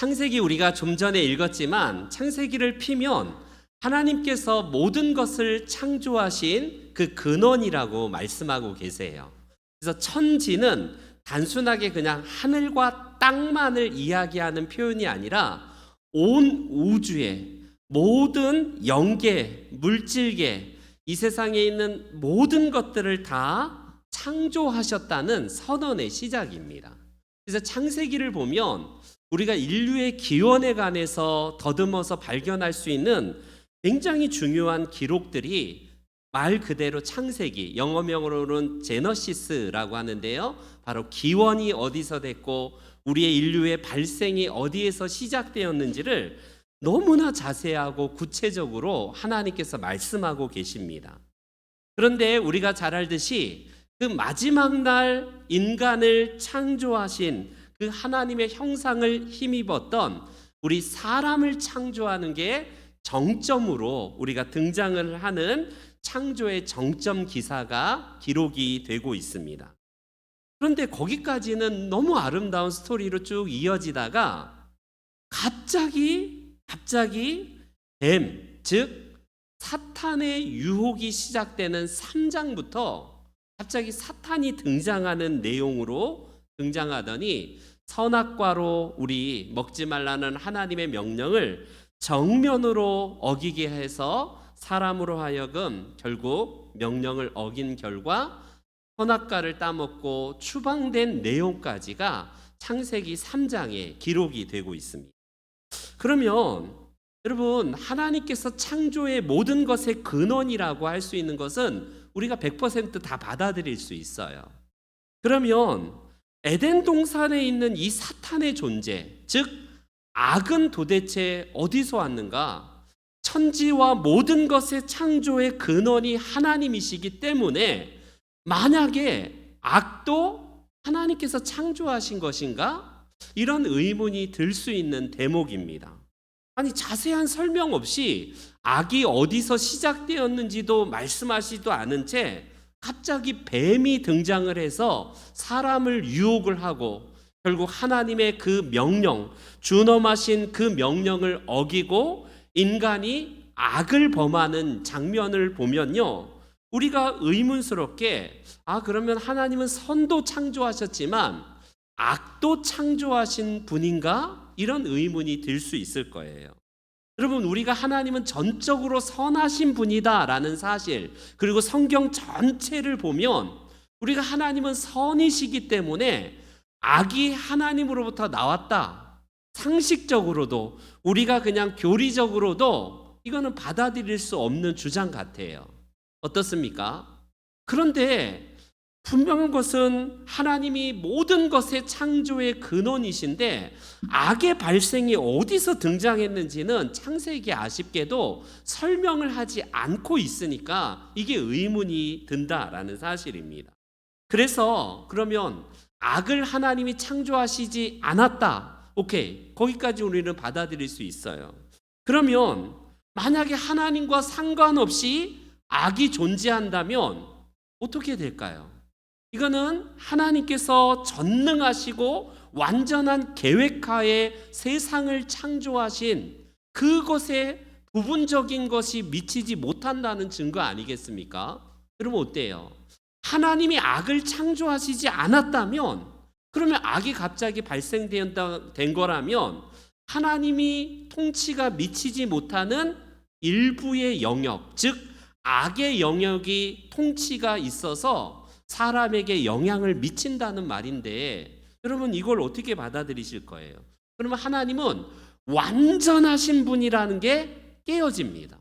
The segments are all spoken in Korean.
창세기 우리가 좀 전에 읽었지만 창세기를 피면 하나님께서 모든 것을 창조하신 그 근원이라고 말씀하고 계세요. 그래서 천지는 단순하게 그냥 하늘과 땅만을 이야기하는 표현이 아니라 온 우주의 모든 영계, 물질계, 이 세상에 있는 모든 것들을 다 창조하셨다는 선언의 시작입니다. 그래서 창세기를 보면 우리가 인류의 기원에 관해서 더듬어서 발견할 수 있는 굉장히 중요한 기록들이 말 그대로 창세기, 영어명으로는 제너시스라고 하는데요, 바로 기원이 어디서 됐고 우리의 인류의 발생이 어디에서 시작되었는지를 너무나 자세하고 구체적으로 하나님께서 말씀하고 계십니다. 그런데 우리가 잘 알듯이 그 마지막 날 인간을 창조하신 그 하나님의 형상을 힘입었던 우리 사람을 창조하는 게 정점으로 우리가 등장을 하는 창조의 정점 기사가 기록이 되고 있습니다. 그런데 거기까지는 너무 아름다운 스토리로 쭉 이어지다가 갑자기 뱀, 즉 사탄의 유혹이 시작되는 3장부터 갑자기 사탄이 등장하는 내용으로 등장하더니 선악과로 우리 먹지 말라는 하나님의 명령을 정면으로 어기게 해서 사람으로 하여금 결국 명령을 어긴 결과 선악과를 따먹고 추방된 내용까지가 창세기 3장에 기록이 되고 있습니다. 그러면 여러분, 하나님께서 창조의 모든 것의 근원이라고 할 수 있는 것은 우리가 100% 다 받아들일 수 있어요. 그러면 에덴 동산에 있는 이 사탄의 존재, 즉 악은 도대체 어디서 왔는가? 천지와 모든 것의 창조의 근원이 하나님이시기 때문에 만약에 악도 하나님께서 창조하신 것인가? 이런 의문이 들 수 있는 대목입니다. 아니, 자세한 설명 없이 악이 어디서 시작되었는지도 말씀하시지도 않은 채 갑자기 뱀이 등장을 해서 사람을 유혹을 하고 결국 하나님의 그 명령, 준엄하신 그 명령을 어기고 인간이 악을 범하는 장면을 보면요, 우리가 의문스럽게 그러면 하나님은 선도 창조하셨지만 악도 창조하신 분인가? 이런 의문이 들 수 있을 거예요. 여러분, 우리가 하나님은 전적으로 선하신 분이다라는 사실, 그리고 성경 전체를 보면 우리가 하나님은 선이시기 때문에 악이 하나님으로부터 나왔다, 상식적으로도 우리가 그냥 교리적으로도 이거는 받아들일 수 없는 주장 같아요. 어떻습니까? 그런데 분명한 것은 하나님이 모든 것의 창조의 근원이신데 악의 발생이 어디서 등장했는지는 창세기 아쉽게도 설명을 하지 않고 있으니까 이게 의문이 든다라는 사실입니다. 그래서 그러면 악을 하나님이 창조하시지 않았다, 오케이, 거기까지 우리는 받아들일 수 있어요. 그러면 만약에 하나님과 상관없이 악이 존재한다면 어떻게 될까요? 이거는 하나님께서 전능하시고 완전한 계획하에 세상을 창조하신 그것에 부분적인 것이 미치지 못한다는 증거 아니겠습니까? 여러분, 어때요? 하나님이 악을 창조하시지 않았다면, 그러면 악이 갑자기 발생된 거라면 하나님이 통치가 미치지 못하는 일부의 영역, 즉 악의 영역이 통치가 있어서 사람에게 영향을 미친다는 말인데, 여러분 이걸 어떻게 받아들이실 거예요? 그러면 하나님은 완전하신 분이라는 게 깨어집니다.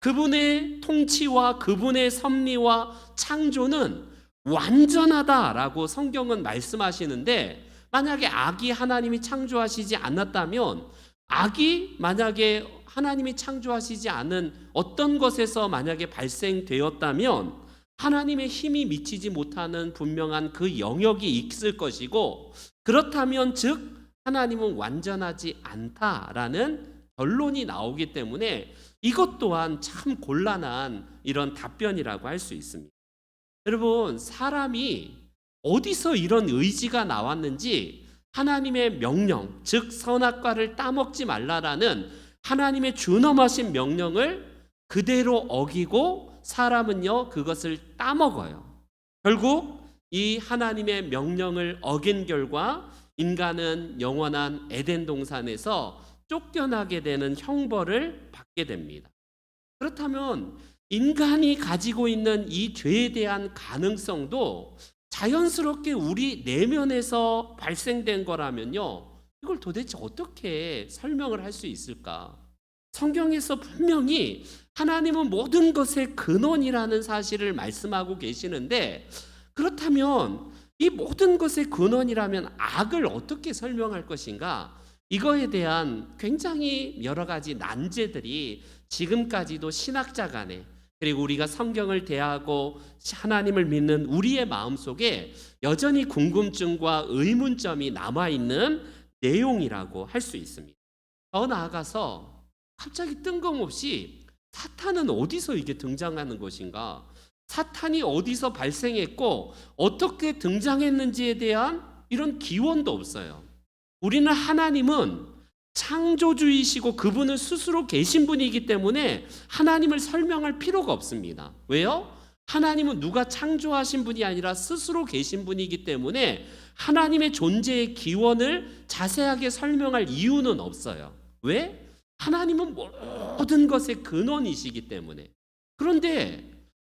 그분의 통치와 그분의 섭리와 창조는 완전하다라고 성경은 말씀하시는데, 만약에 악이 하나님이 창조하시지 않았다면, 악이 만약에 하나님이 창조하시지 않은 어떤 것에서 만약에 발생되었다면 하나님의 힘이 미치지 못하는 분명한 그 영역이 있을 것이고, 그렇다면 즉 하나님은 완전하지 않다라는 결론이 나오기 때문에 이것 또한 참 곤란한 이런 답변이라고 할 수 있습니다. 여러분, 사람이 어디서 이런 의지가 나왔는지 하나님의 명령, 즉 선악과를 따먹지 말라라는 하나님의 준엄하신 명령을 그대로 어기고 사람은요 그것을 따먹어요. 결국 이 하나님의 명령을 어긴 결과 인간은 영원한 에덴 동산에서 쫓겨나게 되는 형벌을 받게 됩니다. 그렇다면 인간이 가지고 있는 이 죄에 대한 가능성도 자연스럽게 우리 내면에서 발생된 거라면요, 이걸 도대체 어떻게 설명을 할 수 있을까? 성경에서 분명히 하나님은 모든 것의 근원이라는 사실을 말씀하고 계시는데, 그렇다면 이 모든 것의 근원이라면 악을 어떻게 설명할 것인가? 이거에 대한 굉장히 여러 가지 난제들이 지금까지도 신학자 간에, 그리고 우리가 성경을 대하고 하나님을 믿는 우리의 마음속에 여전히 궁금증과 의문점이 남아있는 내용이라고 할 수 있습니다. 더 나아가서 갑자기 뜬금없이 사탄은 어디서 이게 등장하는 것인가? 사탄이 어디서 발생했고 어떻게 등장했는지에 대한 이런 기원도 없어요. 우리는 하나님은 창조주이시고 그분은 스스로 계신 분이기 때문에 하나님을 설명할 필요가 없습니다. 왜요? 하나님은 누가 창조하신 분이 아니라 스스로 계신 분이기 때문에 하나님의 존재의 기원을 자세하게 설명할 이유는 없어요. 왜? 하나님은 모든 것의 근원이시기 때문에. 그런데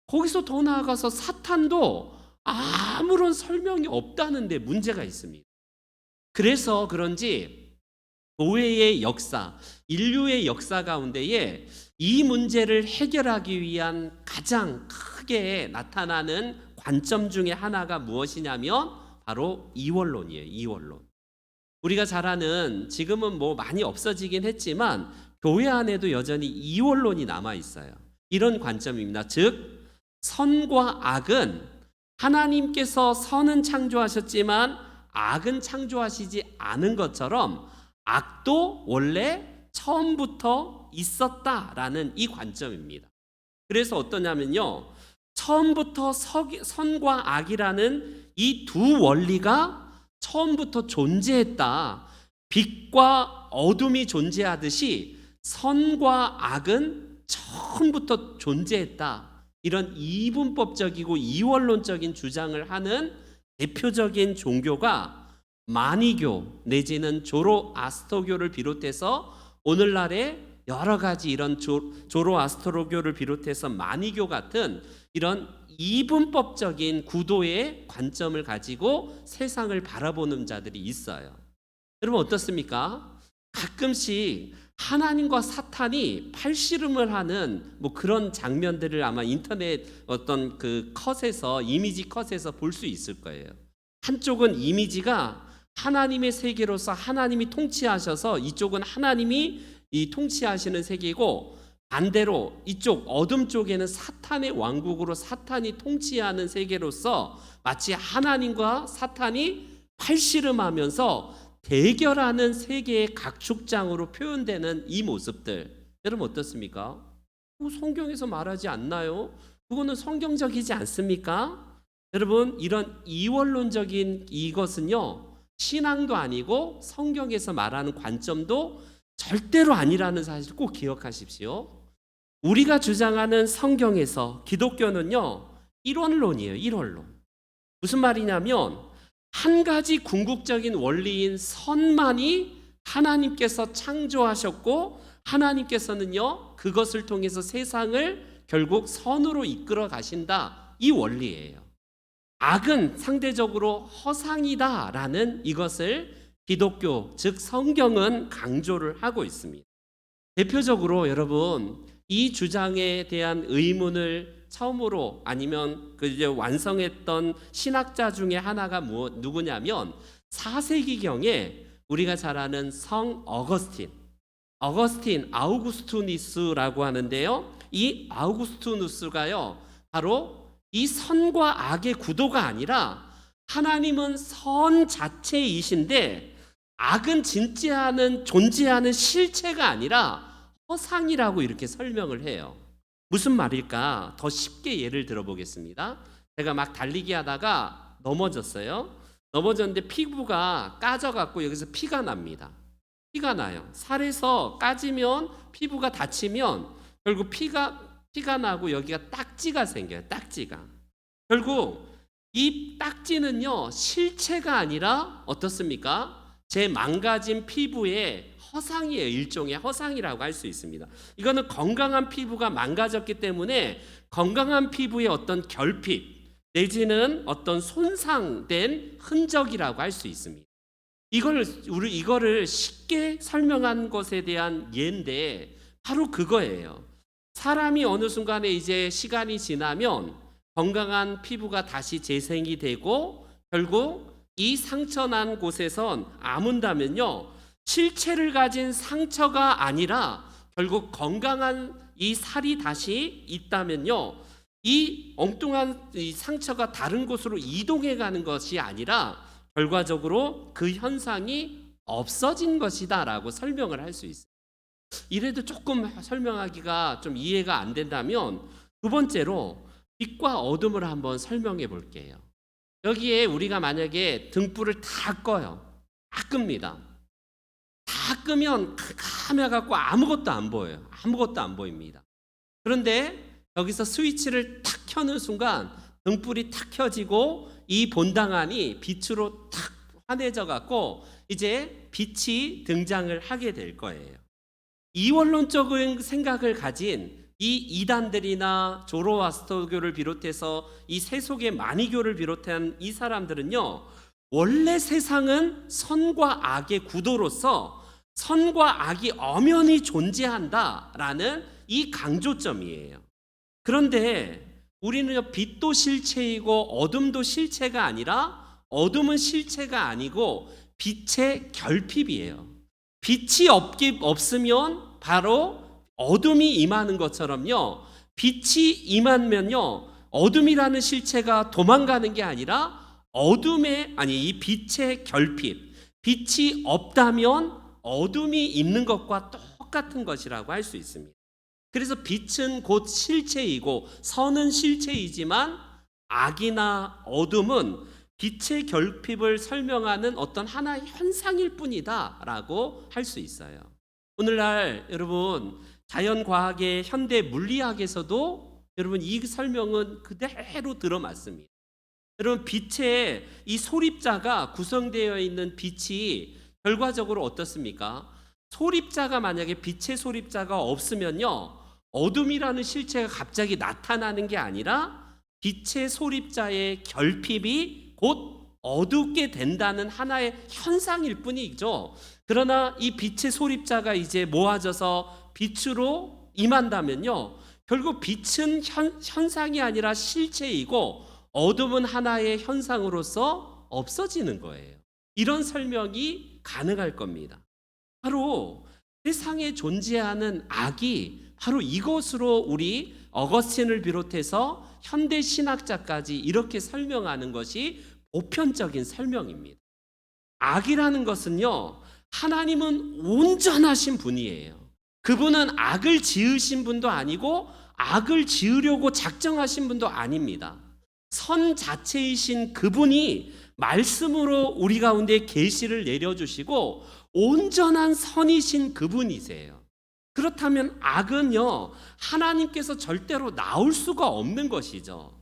거기서 더 나아가서 사탄도 아무런 설명이 없다는 데 문제가 있습니다. 그래서 그런지 교회의 역사, 인류의 역사 가운데에 이 문제를 해결하기 위한 가장 크게 나타나는 관점 중에 하나가 무엇이냐면 바로 이원론이에요. 이원론. 우리가 잘 아는, 지금은 뭐 많이 없어지긴 했지만 교회 안에도 여전히 이원론이 남아 있어요. 이런 관점입니다. 즉 선과 악은, 하나님께서 선은 창조하셨지만 악은 창조하시지 않은 것처럼 악도 원래 처음부터 있었다라는 이 관점입니다. 그래서 어떠냐면요, 처음부터 선과 악이라는 이 두 원리가 처음부터 존재했다. 빛과 어둠이 존재하듯이 선과 악은 처음부터 존재했다. 이런 이분법적이고 이원론적인 주장을 하는 대표적인 종교가 마니교 내지는 조로아스터교를 비롯해서 오늘날의 여러 가지 이런 조로아스터교를 비롯해서 마니교 같은 이런 이분법적인 구도의 관점을 가지고 세상을 바라보는 자들이 있어요. 여러분 어떻습니까? 가끔씩 하나님과 사탄이 팔씨름을 하는 뭐 그런 장면들을 아마 인터넷 어떤 그 컷에서, 이미지 컷에서 볼 수 있을 거예요. 한쪽은 이미지가 하나님의 세계로서 하나님이 통치하셔서 이쪽은 하나님이 이 통치하시는 세계이고, 반대로 이쪽 어둠 쪽에는 사탄의 왕국으로 사탄이 통치하는 세계로서 마치 하나님과 사탄이 팔씨름하면서 대결하는 세계의 각축장으로 표현되는 이 모습들, 여러분 어떻습니까? 성경에서 말하지 않나요? 그거는 성경적이지 않습니까? 여러분 이런 이원론적인 이것은요, 신앙도 아니고 성경에서 말하는 관점도 절대로 아니라는 사실 꼭 기억하십시오. 우리가 주장하는 성경에서 기독교는요, 일원론이에요. 일원론. 무슨 말이냐면 한 가지 궁극적인 원리인 선만이 하나님께서 창조하셨고, 하나님께서는요 그것을 통해서 세상을 결국 선으로 이끌어 가신다, 이 원리예요. 악은 상대적으로 허상이다라는 이것을 기독교, 즉 성경은 강조를 하고 있습니다. 대표적으로 여러분 이 주장에 대한 의문을 처음으로 아니면 그 이제 완성했던 신학자 중에 하나가 누구냐면 4세기경에 우리가 잘 아는 성 어거스틴 아우구스투니스라고 하는데요. 이 아우구스투누스가요 바로 이 선과 악의 구도가 아니라 하나님은 선 자체이신데 악은 존재하는 실체가 아니라 허상이라고 이렇게 설명을 해요. 무슨 말일까? 더 쉽게 예를 들어보겠습니다. 제가 막 달리기 하다가 넘어졌어요. 넘어졌는데 피부가 까져갖고 여기서 피가 납니다. 피가 나요. 살에서 까지면 피부가 다치면 결국 피가 나고 여기가 딱지가 생겨요. 딱지가. 결국 이 딱지는요 실체가 아니라 어떻습니까? 제 망가진 피부의 허상이에요. 일종의 허상이라고 할 수 있습니다. 이거는 건강한 피부가 망가졌기 때문에 건강한 피부의 어떤 결핍 내지는 어떤 손상된 흔적이라고 할 수 있습니다. 이거를 쉽게 설명한 것에 대한 예인데 바로 그거예요. 사람이 어느 순간에 이제 시간이 지나면 건강한 피부가 다시 재생이 되고 결국 이 상처 난 곳에선 아문다면요 실체를 가진 상처가 아니라 결국 건강한 이 살이 다시 있다면요 이 엉뚱한 이 상처가 다른 곳으로 이동해 가는 것이 아니라 결과적으로 그 현상이 없어진 것이다라고 설명을 할 수 있어요. 이래도 조금 설명하기가 좀 이해가 안 된다면 두 번째로 빛과 어둠을 한번 설명해 볼게요. 여기에 우리가 만약에 등불을 다 꺼요. 다 끕니다. 다 끄면 깜깜해갖고 아무것도 안 보여요. 아무것도 안 보입니다. 그런데 여기서 스위치를 탁 켜는 순간 등불이 탁 켜지고 이 본당안이 빛으로 탁 환해져 갖고 이제 빛이 등장을 하게 될 거예요. 이원론적인 생각을 가진 이 이단들이나 조로아스터교를 비롯해서 이 세속의 마니교를 비롯한 이 사람들은요 원래 세상은 선과 악의 구도로서 선과 악이 엄연히 존재한다라는 이 강조점이에요. 그런데 우리는요 빛도 실체이고 어둠도 실체가 아니라 어둠은 실체가 아니고 빛의 결핍이에요. 빛이 없으면 바로 어둠이 임하는 것처럼요 빛이 임하면요 어둠이라는 실체가 도망가는 게 아니라 이 빛의 결핍, 빛이 없다면 어둠이 있는 것과 똑같은 것이라고 할 수 있습니다. 그래서 빛은 곧 실체이고 선은 실체이지만 악이나 어둠은 빛의 결핍을 설명하는 어떤 하나의 현상일 뿐이다라고 할 수 있어요. 오늘날 여러분 자연과학의 현대 물리학에서도 여러분 이 설명은 그대로 들어맞습니다. 여러분 빛의 이 소립자가 구성되어 있는 빛이 결과적으로 어떻습니까? 소립자가 만약에 빛의 소립자가 없으면요 어둠이라는 실체가 갑자기 나타나는 게 아니라 빛의 소립자의 결핍이 곧 어둡게 된다는 하나의 현상일 뿐이죠. 그러나 이 빛의 소립자가 이제 모아져서 빛으로 임한다면요 결국 빛은 현상이 아니라 실체이고 어둠은 하나의 현상으로서 없어지는 거예요. 이런 설명이 가능할 겁니다. 바로 세상에 존재하는 악이 바로 이것으로 우리 어거스틴을 비롯해서 현대 신학자까지 이렇게 설명하는 것이 보편적인 설명입니다. 악이라는 것은요 하나님은 온전하신 분이에요. 그분은 악을 지으신 분도 아니고 악을 지으려고 작정하신 분도 아닙니다. 선 자체이신 그분이 말씀으로 우리 가운데 계시를 내려주시고 온전한 선이신 그분이세요. 그렇다면 악은요 하나님께서 절대로 나올 수가 없는 것이죠.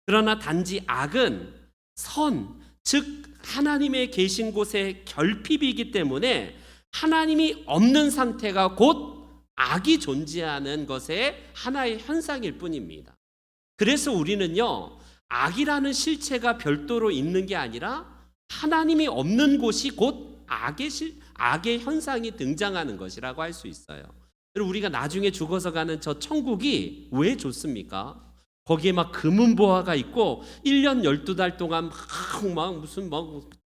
그러나 단지 악은 선, 즉 하나님의 계신 곳의 결핍이기 때문에 하나님이 없는 상태가 곧 악이 존재하는 것의 하나의 현상일 뿐입니다. 그래서 우리는요 악이라는 실체가 별도로 있는 게 아니라 하나님이 없는 곳이 곧 악의 현상이 등장하는 것이라고 할 수 있어요. 우리가 나중에 죽어서 가는 저 천국이 왜 좋습니까? 거기에 막 금은보화가 있고 1년 12달 동안 막 무슨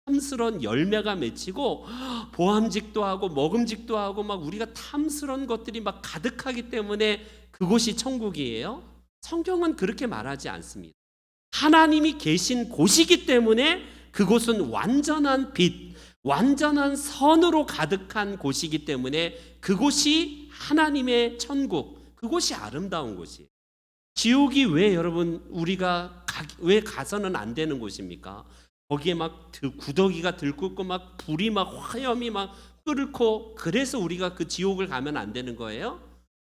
탐스러운 열매가 맺히고 보암직도 하고 먹음직도 하고 막 우리가 탐스러운 것들이 막 가득하기 때문에 그곳이 천국이에요? 성경은 그렇게 말하지 않습니다. 하나님이 계신 곳이기 때문에 그곳은 완전한 빛, 완전한 선으로 가득한 곳이기 때문에 그곳이 하나님의 천국, 그곳이 아름다운 곳이에요. 지옥이 왜 여러분 우리가 왜 가서는 안 되는 곳입니까? 거기에 막 구더기가 들끓고 막 불이 막 화염이 막 끓고, 그래서 우리가 그 지옥을 가면 안 되는 거예요?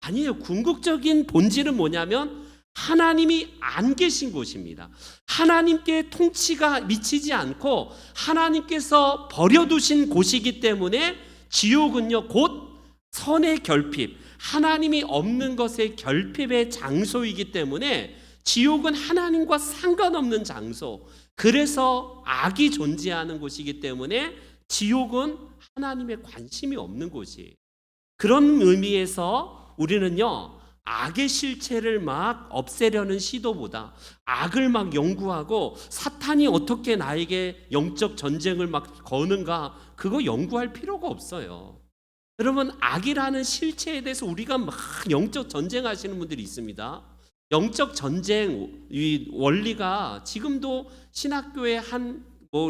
아니에요. 궁극적인 본질은 뭐냐면 하나님이 안 계신 곳입니다. 하나님께 통치가 미치지 않고 하나님께서 버려두신 곳이기 때문에 지옥은요 곧 선의 결핍, 하나님이 없는 것의 결핍의 장소이기 때문에 지옥은 하나님과 상관없는 장소, 그래서 악이 존재하는 곳이기 때문에 지옥은 하나님의 관심이 없는 곳이에요. 그런 의미에서 우리는요 악의 실체를 막 없애려는 시도보다 악을 막 연구하고 사탄이 어떻게 나에게 영적 전쟁을 막 거는가, 그거 연구할 필요가 없어요. 여러분, 악이라는 실체에 대해서 우리가 막 영적 전쟁하시는 분들이 있습니다. 영적 전쟁 이 원리가 지금도 신학교의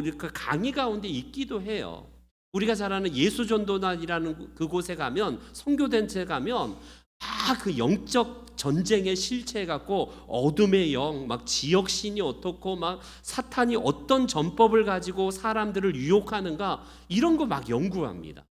이렇게 강의 가운데 있기도 해요. 우리가 잘 아는 예수전도단이라는 그곳에 가면, 선교단체에 가면 그 영적 전쟁의 실체 갖고 어둠의 영, 막 지역신이 어떻고 막 사탄이 어떤 전법을 가지고 사람들을 유혹하는가, 이런 거 막 연구합니다.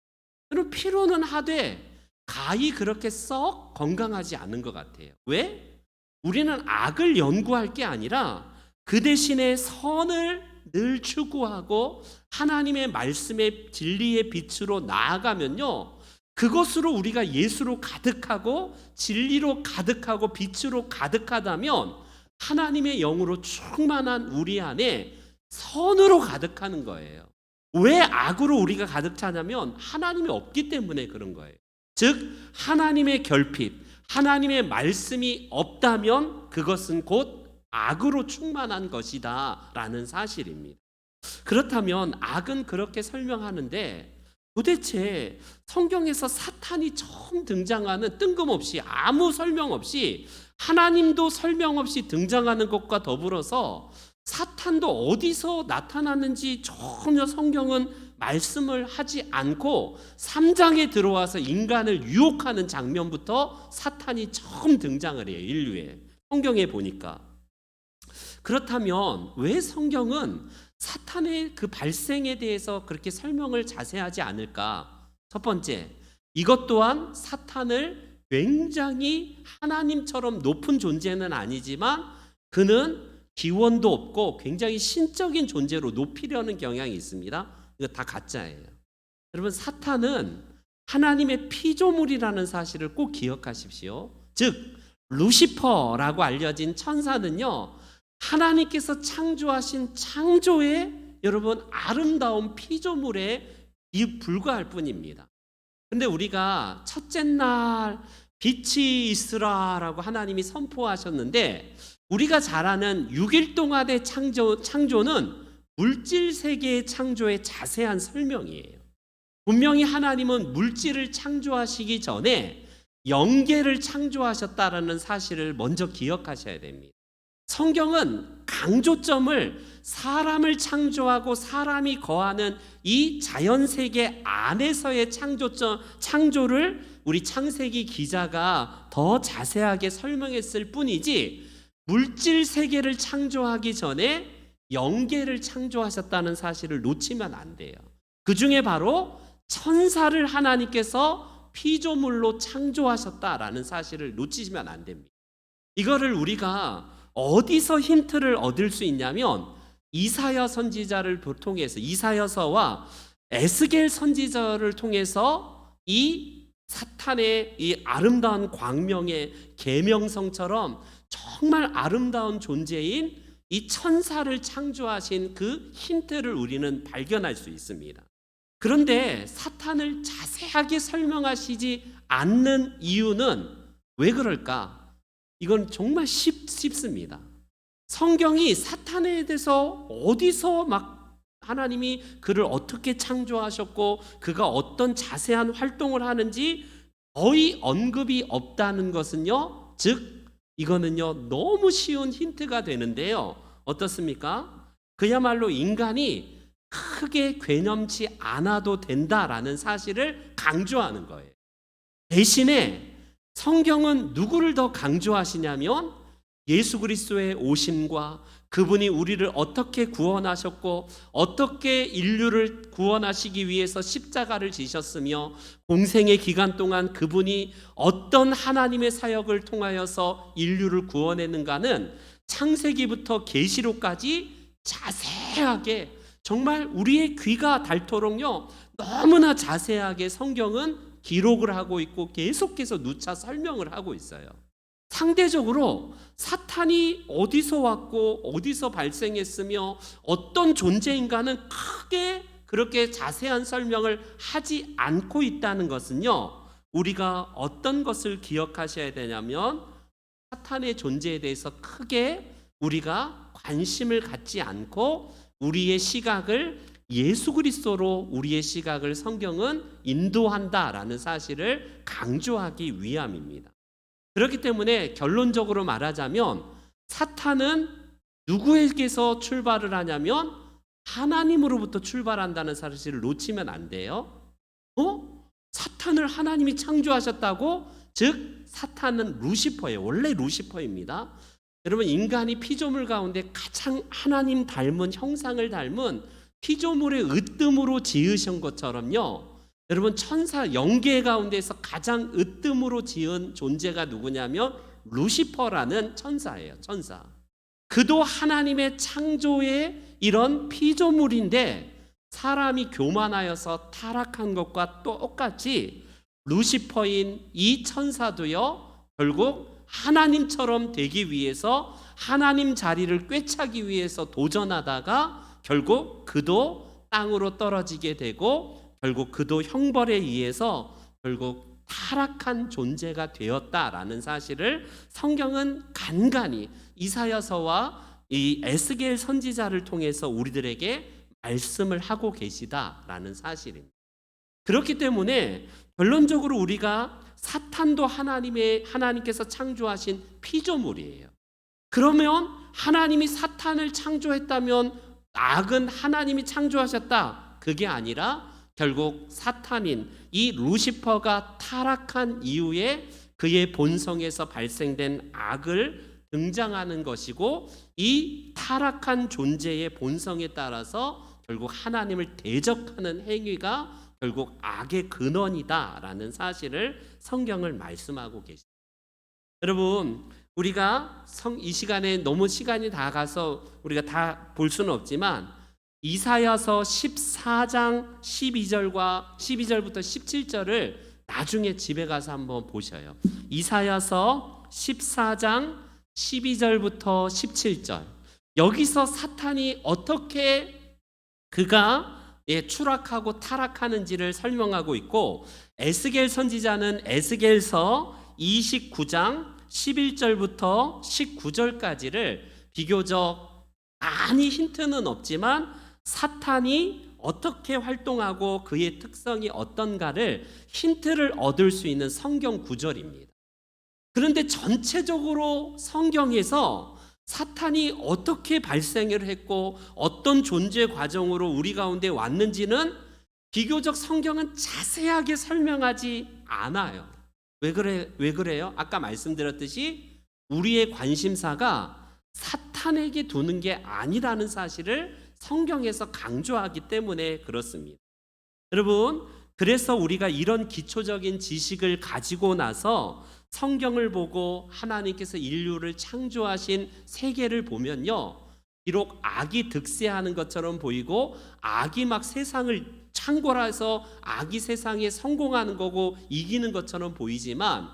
그럼 필요는 하되 가히 그렇게 썩 건강하지 않은 것 같아요. 왜? 우리는 악을 연구할 게 아니라 그 대신에 선을 늘 추구하고 하나님의 말씀의 진리의 빛으로 나아가면요, 그것으로 우리가 예수로 가득하고 진리로 가득하고 빛으로 가득하다면 하나님의 영으로 충만한 우리 안에 선으로 가득하는 거예요. 왜 악으로 우리가 가득 차냐면 하나님이 없기 때문에 그런 거예요. 즉 하나님의 결핍, 하나님의 말씀이 없다면 그것은 곧 악으로 충만한 것이다 라는 사실입니다. 그렇다면 악은 그렇게 설명하는데 도대체 성경에서 사탄이 처음 등장하는, 뜬금없이 아무 설명 없이 하나님도 설명 없이 등장하는 것과 더불어서 사탄도 어디서 나타났는지 전혀 성경은 말씀을 하지 않고 3장에 들어와서 인간을 유혹하는 장면부터 사탄이 처음 등장을 해요. 인류에 성경에 보니까. 그렇다면 왜 성경은 사탄의 그 발생에 대해서 그렇게 설명을 자세하지 않을까? 첫 번째, 이것 또한 사탄을 굉장히 하나님처럼 높은 존재는 아니지만 그는 기원도 없고 굉장히 신적인 존재로 높이려는 경향이 있습니다. 이거 다 가짜예요. 여러분, 사탄은 하나님의 피조물이라는 사실을 꼭 기억하십시오. 즉 루시퍼라고 알려진 천사는요, 하나님께서 창조하신 창조의 여러분 아름다운 피조물에 불과할 뿐입니다. 근데 우리가 첫째 날 빛이 있으라라고 하나님이 선포하셨는데, 우리가 잘 아는 6일 동안의 창조는 물질 세계의 창조의 자세한 설명이에요. 분명히 하나님은 물질을 창조하시기 전에 영계를 창조하셨다라는 사실을 먼저 기억하셔야 됩니다. 성경은 강조점을 사람을 창조하고 사람이 거하는 이 자연세계 안에서의 창조를 우리 창세기 기자가 더 자세하게 설명했을 뿐이지, 물질 세계를 창조하기 전에 영계를 창조하셨다는 사실을 놓치면 안 돼요. 그 중에 바로 천사를 하나님께서 피조물로 창조하셨다라는 사실을 놓치시면 안 됩니다. 이거를 우리가 어디서 힌트를 얻을 수 있냐면 이사야 선지자를 통해서, 이사야서와 에스겔 선지자를 통해서 이 사탄의 이 아름다운 광명의 계명성처럼 정말 아름다운 존재인 이 천사를 창조하신 그 힌트를 우리는 발견할 수 있습니다. 그런데 사탄을 자세하게 설명하시지 않는 이유는 왜 그럴까? 이건 정말 쉽습니다. 성경이 사탄에 대해서 어디서 막 하나님이 그를 어떻게 창조하셨고 그가 어떤 자세한 활동을 하는지 거의 언급이 없다는 것은요, 즉 이거는요 너무 쉬운 힌트가 되는데요, 어떻습니까? 그야말로 인간이 크게 괴념치 않아도 된다라는 사실을 강조하는 거예요. 대신에 성경은 누구를 더 강조하시냐면 예수 그리스도의 오심과 그분이 우리를 어떻게 구원하셨고 어떻게 인류를 구원하시기 위해서 십자가를 지셨으며 공생의 기간 동안 그분이 어떤 하나님의 사역을 통하여서 인류를 구원했는가는 창세기부터 계시록까지 자세하게 정말 우리의 귀가 닳도록요 너무나 자세하게 성경은 기록을 하고 있고 계속해서 누차 설명을 하고 있어요. 상대적으로 사탄이 어디서 왔고 어디서 발생했으며 어떤 존재인가는 크게 그렇게 자세한 설명을 하지 않고 있다는 것은요, 우리가 어떤 것을 기억하셔야 되냐면 사탄의 존재에 대해서 크게 우리가 관심을 갖지 않고 우리의 시각을 예수 그리스도로 우리의 시각을 성경은 인도한다라는 사실을 강조하기 위함입니다. 그렇기 때문에 결론적으로 말하자면 사탄은 누구에게서 출발을 하냐면 하나님으로부터 출발한다는 사실을 놓치면 안 돼요. 사탄을 하나님이 창조하셨다고? 즉 사탄은 루시퍼예요. 원래 루시퍼입니다. 여러분, 인간이 피조물 가운데 가장 하나님 닮은 형상을 닮은 피조물의 으뜸으로 지으신 것처럼요, 여러분 천사 영계 가운데서 가장 으뜸으로 지은 존재가 누구냐면 루시퍼라는 천사예요. 천사. 그도 하나님의 창조의 이런 피조물인데 사람이 교만하여서 타락한 것과 똑같이 루시퍼인 이 천사도요 결국 하나님처럼 되기 위해서 하나님 자리를 꿰차기 위해서 도전하다가 결국 그도 땅으로 떨어지게 되고 결국 그도 형벌에 의해서 결국 타락한 존재가 되었다라는 사실을 성경은 간간히 이사야서와 이 에스겔 선지자를 통해서 우리들에게 말씀을 하고 계시다라는 사실입니다. 그렇기 때문에 결론적으로 우리가 사탄도 하나님께서 창조하신 피조물이에요. 그러면 하나님이 사탄을 창조했다면 악은 하나님이 창조하셨다. 그게 아니라 결국 사탄인 이 루시퍼가 타락한 이후에 그의 본성에서 발생된 악을 등장하는 것이고 이 타락한 존재의 본성에 따라서 결국 하나님을 대적하는 행위가 결국 악의 근원이다라는 사실을 성경을 말씀하고 계십니다. 여러분, 우리가 이 시간에 너무 시간이 다 가서 우리가 다 볼 수는 없지만 이사야서 14장 12절부터 17절을 나중에 집에 가서 한번 보셔요. 이사야서 14장 12절부터 17절. 여기서 사탄이 어떻게 그가 추락하고 타락하는지를 설명하고 있고, 에스겔 선지자는 에스겔서 29장 11절부터 19절까지를 비교적 많이 힌트는 없지만 사탄이 어떻게 활동하고 그의 특성이 어떤가를 힌트를 얻을 수 있는 성경 구절입니다. 그런데 전체적으로 성경에서 사탄이 어떻게 발생을 했고 어떤 존재 과정으로 우리 가운데 왔는지는 비교적 성경은 자세하게 설명하지 않아요. 왜 그래요? 아까 말씀드렸듯이 우리의 관심사가 사탄에게 두는 게 아니라는 사실을 성경에서 강조하기 때문에 그렇습니다. 여러분, 그래서 우리가 이런 기초적인 지식을 가지고 나서 성경을 보고 하나님께서 인류를 창조하신 세계를 보면요, 비록 악이 득세하는 것처럼 보이고 악이 막 세상을 창궐해서 악이 세상에 성공하는 거고 이기는 것처럼 보이지만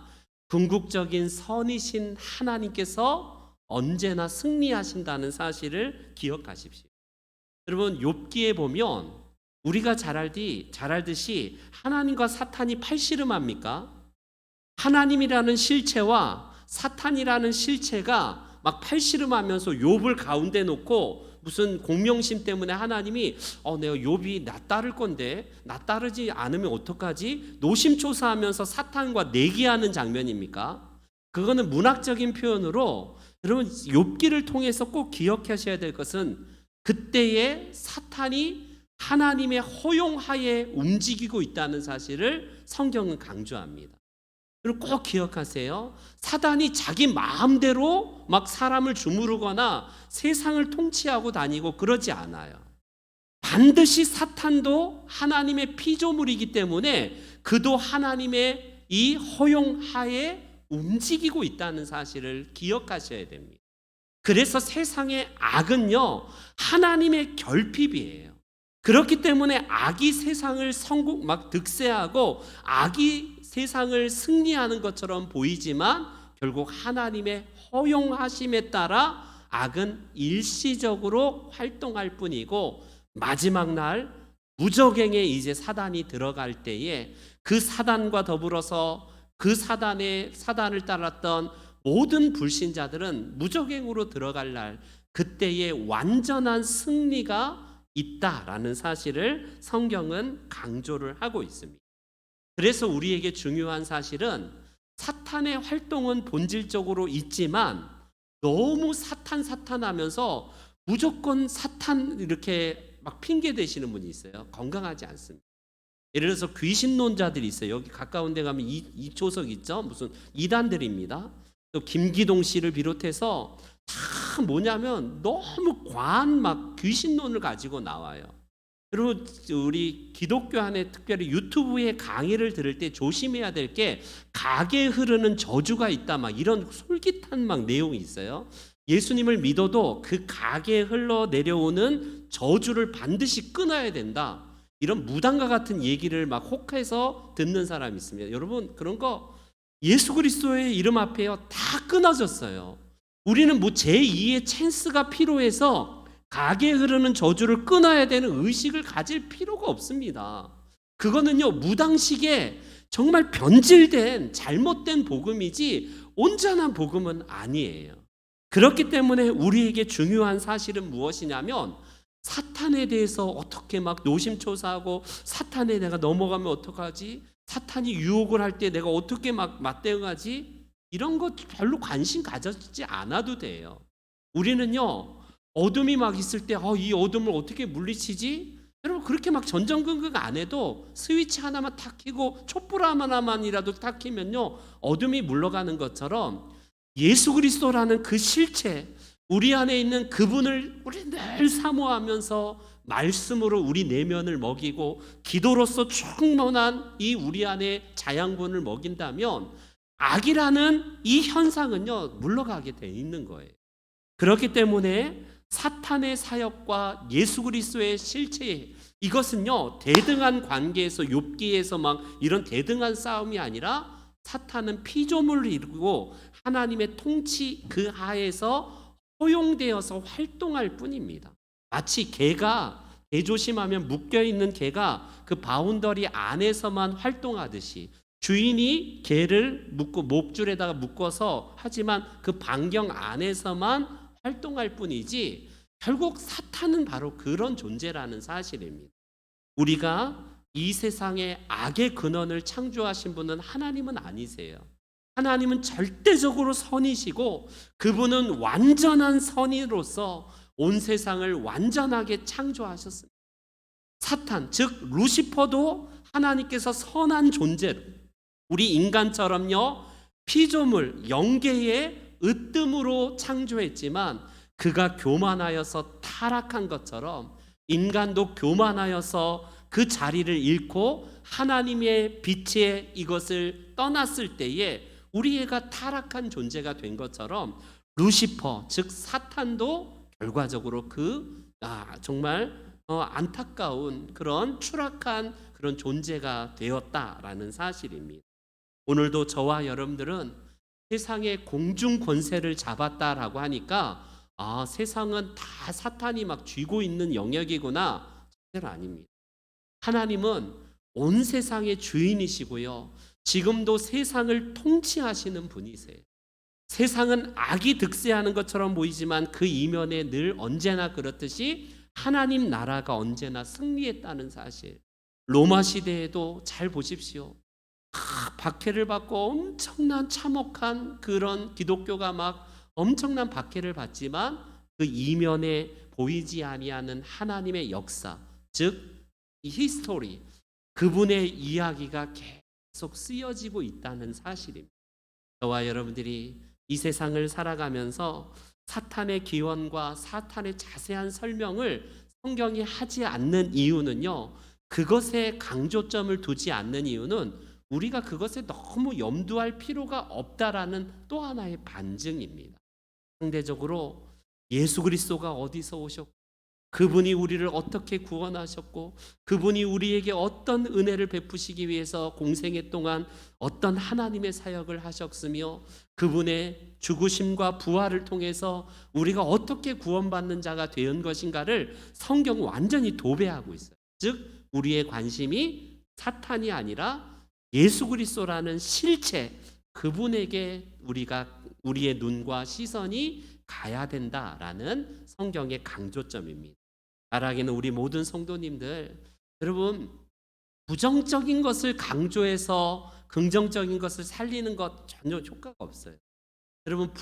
궁극적인 선이신 하나님께서 언제나 승리하신다는 사실을 기억하십시오. 여러분, 욥기에 보면 우리가 잘 알듯이 하나님과 사탄이 팔씨름합니까? 하나님이라는 실체와 사탄이라는 실체가 막 팔씨름하면서 욥을 가운데 놓고 무슨 공명심 때문에 하나님이 내가 욥이 나 따를 건데 나 따르지 않으면 어떡하지? 노심초사하면서 사탄과 내기하는 장면입니까? 그거는 문학적인 표현으로 여러분 욥기를 통해서 꼭 기억하셔야 될 것은 그때의 사탄이 하나님의 허용하에 움직이고 있다는 사실을 성경은 강조합니다. 그리고 꼭 기억하세요. 사단이 자기 마음대로 막 사람을 주무르거나 세상을 통치하고 다니고 그러지 않아요. 반드시 사탄도 하나님의 피조물이기 때문에 그도 하나님의 이 허용하에 움직이고 있다는 사실을 기억하셔야 됩니다. 그래서 세상의 악은요, 하나님의 결핍이에요. 그렇기 때문에 악이 세상을 막 득세하고 악이 세상을 승리하는 것처럼 보이지만 결국 하나님의 허용하심에 따라 악은 일시적으로 활동할 뿐이고 마지막 날 무저갱에 이제 사단이 들어갈 때에 그 사단과 더불어서 그 사단을 따랐던 모든 불신자들은 무저갱으로 들어갈 날 그때에 완전한 승리가 있다라는 사실을 성경은 강조를 하고 있습니다. 그래서 우리에게 중요한 사실은 사탄의 활동은 본질적으로 있지만 너무 사탄하면서 무조건 사탄 이렇게 막 핑계 대시는 분이 있어요. 건강하지 않습니다. 예를 들어서 귀신론자들이 있어요. 여기 가까운 데 가면 이초석 있죠? 무슨 이단들입니다. 또 김기동 씨를 비롯해서 다 뭐냐면 너무 과한 막 귀신론을 가지고 나와요. 그리고 우리 기독교 안에 특별히 유튜브에 강의를 들을 때 조심해야 될 게 각에 흐르는 저주가 있다 막 이런 솔깃한 막 내용이 있어요. 예수님을 믿어도 그 각에 흘러 내려오는 저주를 반드시 끊어야 된다. 이런 무당과 같은 얘기를 막 혹해서 듣는 사람이 있습니다. 여러분 그런 거 예수 그리스도의 이름 앞에요 다 끊어졌어요. 우리는 뭐 제2의 찬스가 필요해서 각에 흐르는 저주를 끊어야 되는 의식을 가질 필요가 없습니다. 그거는요 무당식의 정말 변질된 잘못된 복음이지 온전한 복음은 아니에요. 그렇기 때문에 우리에게 중요한 사실은 무엇이냐면 사탄에 대해서 어떻게 막 노심초사하고 사탄에 내가 넘어가면 어떡하지? 사탄이 유혹을 할 때 내가 어떻게 막 맞대응하지? 이런 것 별로 관심 가지지 않아도 돼요. 우리는요 어둠이 막 있을 때 이 어둠을 어떻게 물리치지? 여러분 그렇게 막 전전긍긍 안 해도 스위치 하나만 탁 켜고 촛불 하나만이라도 탁 켜면요 어둠이 물러가는 것처럼 예수 그리스도라는 그 실체 우리 안에 있는 그분을 우리 늘 사모하면서 말씀으로 우리 내면을 먹이고 기도로서 충만한 이 우리 안에 자양분을 먹인다면 악이라는 이 현상은요 물러가게 돼 있는 거예요. 그렇기 때문에 사탄의 사역과 예수 그리스도의 실체 이것은요 대등한 관계에서 욥기에서 막 이런 대등한 싸움이 아니라 사탄은 피조물을 이루고 하나님의 통치 그 하에서 허용되어서 활동할 뿐입니다. 마치 개가 개조심하면 묶여있는 개가 그 바운더리 안에서만 활동하듯이 주인이 개를 묶고 목줄에다가 묶어서 하지만 그 반경 안에서만 활동할 뿐이지 결국 사탄은 바로 그런 존재라는 사실입니다. 우리가 이 세상에 악의 근원을 창조하신 분은 하나님은 아니세요. 하나님은 절대적으로 선이시고 그분은 완전한 선인으로서 온 세상을 완전하게 창조하셨습니다. 사탄, 즉 루시퍼도 하나님께서 선한 존재로 우리 인간처럼요 피조물, 영계의 으뜸으로 창조했지만 그가 교만하여서 타락한 것처럼 인간도 교만하여서 그 자리를 잃고 하나님의 빛의 이것을 떠났을 때에 우리 애가 타락한 존재가 된 것처럼 루시퍼 즉 사탄도 결과적으로 정말 안타까운 그런 추락한 그런 존재가 되었다라는 사실입니다. 오늘도 저와 여러분들은 세상의 공중 권세를 잡았다라고 하니까 세상은 다 사탄이 막 쥐고 있는 영역이구나. 절대로 아닙니다. 하나님은 온 세상의 주인이시고요. 지금도 세상을 통치하시는 분이세요. 세상은 악이 득세하는 것처럼 보이지만 그 이면에 늘 언제나 그렇듯이 하나님 나라가 언제나 승리했다는 사실. 로마 시대에도 잘 보십시오. 박해를 받고 엄청난 참혹한 그런 기독교가 막 엄청난 박해를 받지만 그 이면에 보이지 아니하는 하나님의 역사, 즉 이 히스토리, 그분의 이야기가 계속 쓰여지고 있다는 사실입니다. 저와 여러분들이 이 세상을 살아가면서 사탄의 기원과 사탄의 자세한 설명을 성경이 하지 않는 이유는요, 그것에 강조점을 두지 않는 이유는 우리가 그것에 너무 염두할 필요가 없다라는 또 하나의 반증입니다. 상대적으로 예수 그리스도가 어디서 오셨고, 그분이 우리를 어떻게 구원하셨고, 그분이 우리에게 어떤 은혜를 베푸시기 위해서 공생애 동안 어떤 하나님의 사역을 하셨으며, 그분의 죽으심과 부활을 통해서 우리가 어떻게 구원받는 자가 된 것인가를 성경은 완전히 도배하고 있어요. 즉 우리의 관심이 사탄이 아니라 예수 그리스도라는 실체, 그분에게 우리의 눈과 시선이 가야 된다라는 성경의 강조점입니다. 말하기는 우리 모든 성도님들, 여러분 부정적인 것을 강조해서 긍정적인 것을 살리는 것 전혀 효과가 없어요. 여러분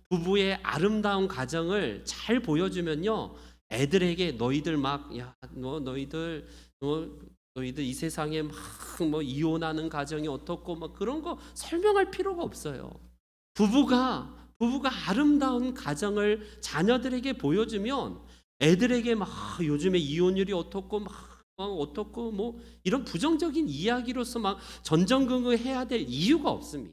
부부의 아름다운 가정을 잘 보여주면요, 애들에게 너희들 너희들 이 세상에 막 이혼하는 가정이 어떻고 막 그런 거 설명할 필요가 없어요. 부부가 아름다운 가정을 자녀들에게 보여주면 애들에게 막 요즘에 이혼율이 어떻고 어떻고 이런 부정적인 이야기로서 막 전전긍긍해야 될 이유가 없습니다.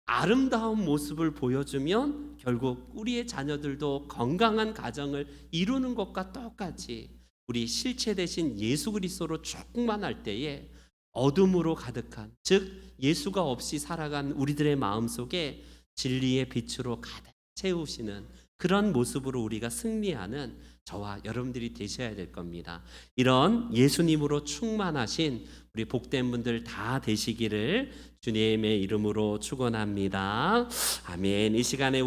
아름다운 모습을 보여주면 결국 우리의 자녀들도 건강한 가정을 이루는 것과 똑같이 우리 실체 대신 예수 그리스도로 충만할 때에 어둠으로 가득한, 즉 예수가 없이 살아간 우리들의 마음속에 진리의 빛으로 가득 채우시는 그런 모습으로 우리가 승리하는 저와 여러분들이 되셔야 될 겁니다. 이런 예수님으로 충만하신 우리 복된 분들 다 되시기를 주님의 이름으로 축원합니다. 아멘. 이 시간에